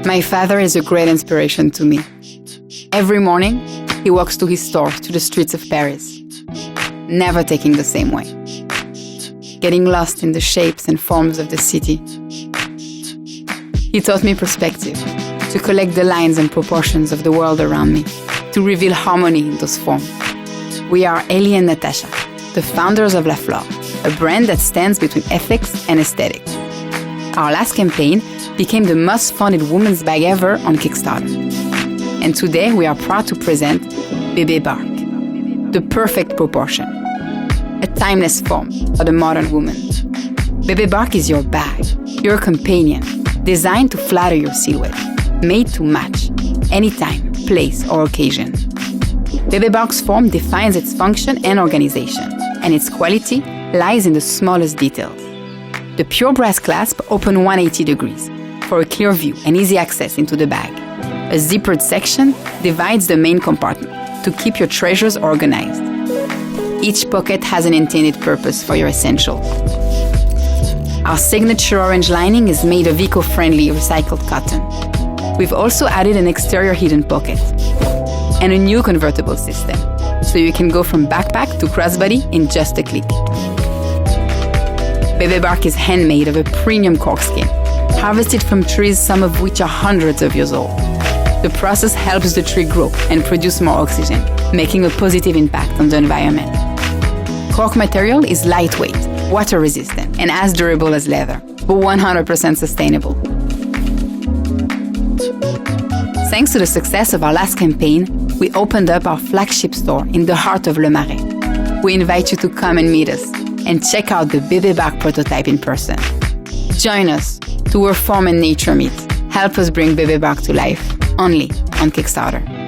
My father is a great inspiration to me. Every morning, he walks to his store, to the streets of Paris, never taking the same way, getting lost in the shapes and forms of the city. He taught me perspective, to collect the lines and proportions of the world around me, to reveal harmony in those forms. We are Ellie and Natacha, the founders of Laflore, a brand that stands between ethics and aesthetics. Our last campaign became the most funded women's bag ever on Kickstarter. And today we are proud to present bebebark, the perfect proportion, a timeless form for the modern woman. Bebebark is your bag, your companion, designed to flatter your silhouette, made to match, anytime, place or occasion. Bebebark's form defines its function and organization, and its quality lies in the smallest details. The pure brass clasp open 180 degrees for a clear view and easy access into the bag. A zippered section divides the main compartment to keep your treasures organized. Each pocket has an intended purpose for your essentials. Our signature orange lining is made of eco-friendly recycled cotton. We've also added an exterior hidden pocket and a new convertible system, so you can go from backpack to crossbody in just a click. Bebebark is handmade of a premium cork skin, harvested from trees, some of which are hundreds of years old. The process helps the tree grow and produce more oxygen, making a positive impact on the environment. Cork material is lightweight, water-resistant, and as durable as leather, but 100% sustainable. Thanks to the success of our last campaign, we opened up our flagship store in the heart of Le Marais. We invite you to come and meet us and check out the bebebark prototype in person. Join us to where form and nature meet. Help us bring bebebark to life, only on Kickstarter.